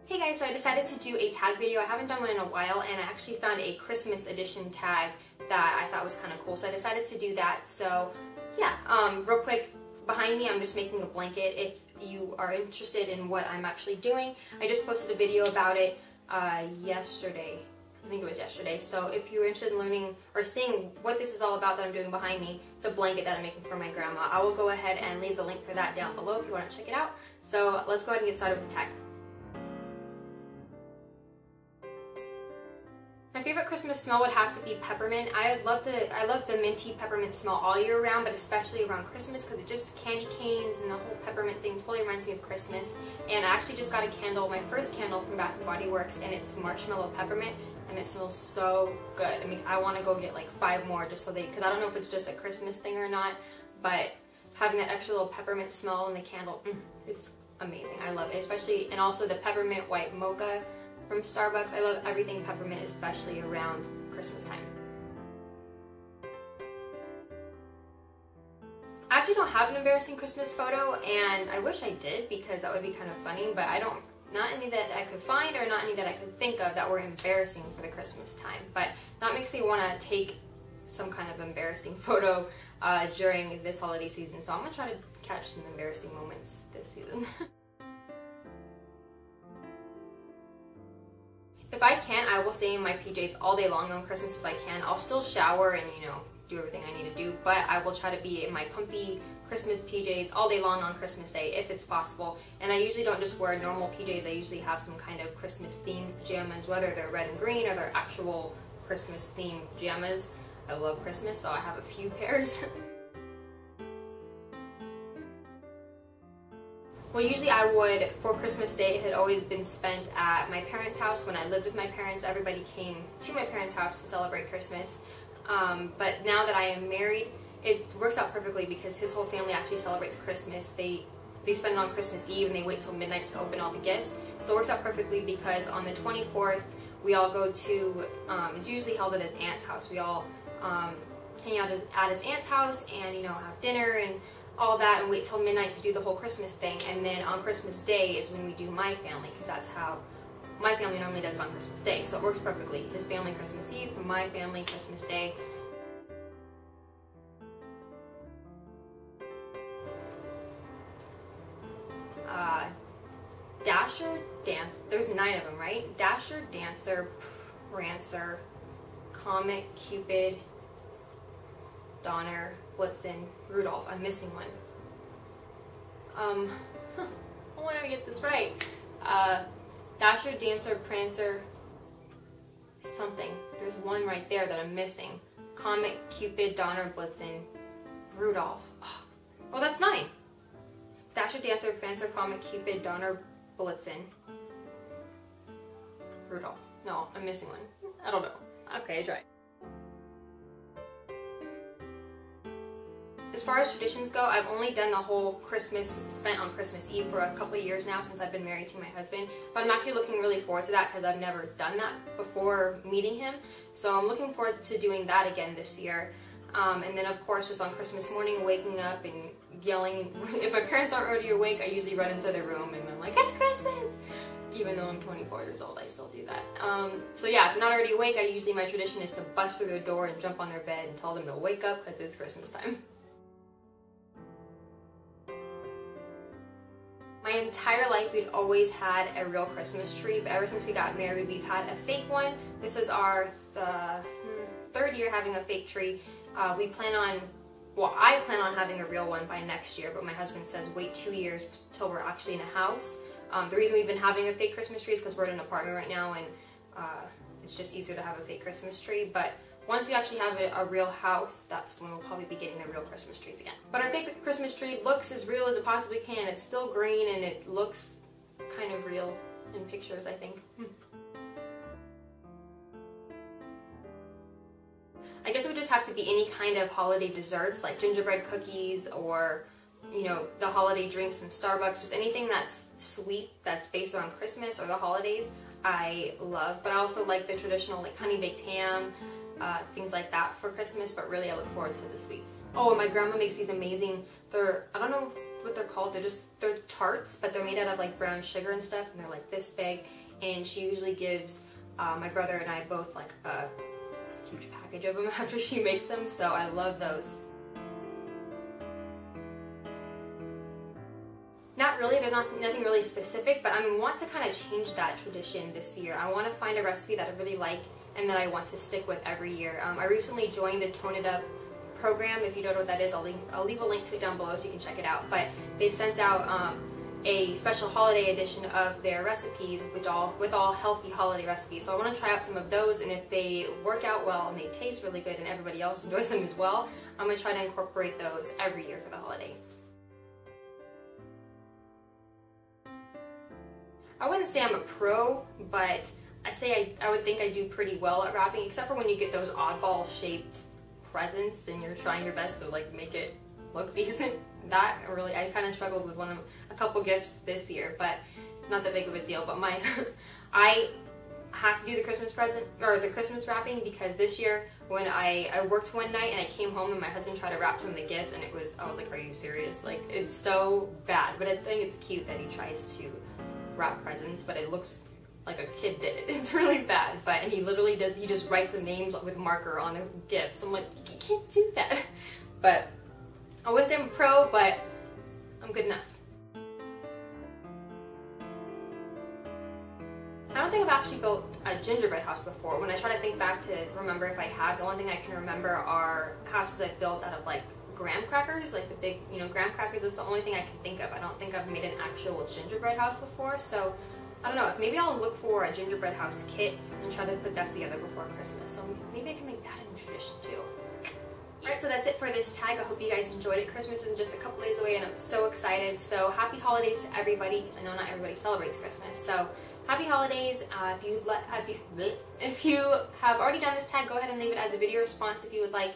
Hey guys, so I decided to do a tag video. I haven't done one in a while, and I actually found a Christmas edition tag that I thought was kind of cool, so I decided to do that. So yeah, real quick, behind me I'm just making a blanket. If you are interested in what I'm actually doing, I just posted a video about it yesterday. I think it was yesterday. So if you're interested in learning or seeing what this is all about that I'm doing behind me, it's a blanket that I'm making for my grandma. I will go ahead and leave the link for that down below if you want to check it out. So let's go ahead and get started with the tag. My favorite Christmas smell would have to be peppermint. I love the minty peppermint smell all year round, but especially around Christmas because it just candy canes and the whole peppermint thing totally reminds me of Christmas. And I actually just got a candle, my first candle from Bath & Body Works, and it's marshmallow peppermint, and it smells so good. I mean, I want to go get like 5 more just so because I don't know if it's just a Christmas thing or not, but having that extra little peppermint smell in the candle, it's amazing. I love it, especially, and also the peppermint white mocha from Starbucks. I love everything peppermint, especially around Christmas time. I actually don't have an embarrassing Christmas photo, and I wish I did because that would be kind of funny, but I don't, not any that I could find or not any that I could think of that were embarrassing for the Christmas time. But that makes me want to take some kind of embarrassing photo during this holiday season, so I'm going to try to catch some embarrassing moments this season. If I can, I will stay in my PJs all day long on Christmas if I can. I'll still shower and, you know, do everything I need to do, but I will try to be in my comfy Christmas PJs all day long on Christmas Day if it's possible. And I usually don't just wear normal PJs, I usually have some kind of Christmas themed pajamas, whether they're red and green or they're actual Christmas themed pajamas. I love Christmas, so I have a few pairs. Well, usually I would, for Christmas Day, it had always been spent at my parents' house. When I lived with my parents, everybody came to my parents' house to celebrate Christmas. But now that I am married, it works out perfectly because his whole family actually celebrates Christmas. They spend it on Christmas Eve and they wait till midnight to open all the gifts. So it works out perfectly because on the 24th, we all go to, it's usually held at his aunt's house. We all hang out at his aunt's house and, you know, have dinner and all that and wait till midnight to do the whole Christmas thing. And then on Christmas Day is when we do my family, because that's how my family normally does it on Christmas Day. So it works perfectly. His family Christmas Eve, my family Christmas Day. Dasher, Dance, there's 9 of them, right? Dasher, Dancer, Prancer, Comet, Cupid, Donner, Blitzen, Rudolph. I'm missing one. I want to get this right. Dasher, Dancer, Prancer, something. There's one right there that I'm missing. Comet, Cupid, Donner, Blitzen, Rudolph. Oh, that's 9. Dasher, Dancer, Prancer, Comet, Cupid, Donner, Blitzen, Rudolph. No, I'm missing one. I don't know. Okay, I tried. As far as traditions go, I've only done the whole Christmas spent on Christmas Eve for a couple of years now since I've been married to my husband. But I'm actually looking really forward to that because I've never done that before meeting him. So I'm looking forward to doing that again this year. And then of course just on Christmas morning waking up and yelling. If my parents aren't already awake, I usually run into their room and I'm like, it's Christmas! Even though I'm 24 years old, I still do that. So yeah, if they're not already awake, my tradition is to bust through their door and jump on their bed and tell them to wake up because it's Christmas time. My entire life we'd always had a real Christmas tree, but ever since we got married we've had a fake one. This is our 3rd year having a fake tree. I plan on having a real one by next year, but my husband says wait 2 years till we're actually in a house. The reason we've been having a fake Christmas tree is because we're in an apartment right now and it's just easier to have a fake Christmas tree. But once we actually have a real house, that's when we'll probably be getting the real Christmas trees again. But our fake Christmas tree looks as real as it possibly can. It's still green and it looks kind of real in pictures, I think. I guess it would just have to be any kind of holiday desserts like gingerbread cookies or, you know, the holiday drinks from Starbucks. Just anything that's sweet that's based around Christmas or the holidays I love. But I also like the traditional like honey baked ham, things like that for Christmas, but really I look forward to the sweets. Oh, and my grandma makes these amazing, I don't know what they're called. They're tarts, but they're made out of like brown sugar and stuff, and they're like this big. And she usually gives my brother and I both like a huge package of them after she makes them, so I love those. Not really, there's nothing really specific, but I want to kind of change that tradition this year. I want to find a recipe that I really like and that I want to stick with every year. I recently joined the Tone It Up program. If you don't know what that is, I'll leave a link to it down below so you can check it out. But they've sent out a special holiday edition of their recipes with all healthy holiday recipes. So I want to try out some of those, and if they work out well and they taste really good and everybody else enjoys them as well, I'm going to try to incorporate those every year for the holiday. I wouldn't say I'm a pro, but I would think I do pretty well at wrapping, except for when you get those oddball shaped presents and you're trying your best to like make it look decent. That really, I kind of struggled with a couple gifts this year, but not that big of a deal. But I have to do the Christmas present or the Christmas wrapping because this year when I worked one night and I came home and my husband tried to wrap some of the gifts, and I was like, are you serious? Like, it's so bad. But I think it's cute that he tries to wrap presents, but it looks like a kid did it. It's really bad. And he literally he just writes the names with marker on the gifts. I'm like, you can't do that. But I wouldn't say I'm a pro, but I'm good enough. I don't think I've actually built a gingerbread house before. When I try to think back to remember if I have, the only thing I can remember are houses I've built out of like graham crackers, like the big, graham crackers is the only thing I can think of. I don't think I've made an actual gingerbread house before, so I don't know. Maybe I'll look for a gingerbread house kit and try to put that together before Christmas. So maybe I can make that a new tradition too. Alright, so that's it for this tag. I hope you guys enjoyed it. Christmas is just a couple days away and I'm so excited. So happy holidays to everybody, because I know not everybody celebrates Christmas. So happy holidays. If you have already done this tag, go ahead and leave it as a video response if you would like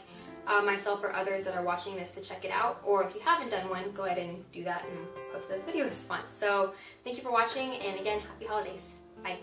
myself or others that are watching this to check it out. Or if you haven't done one, go ahead and do that and post it as a video response. So thank you for watching, and again, happy holidays. Bye.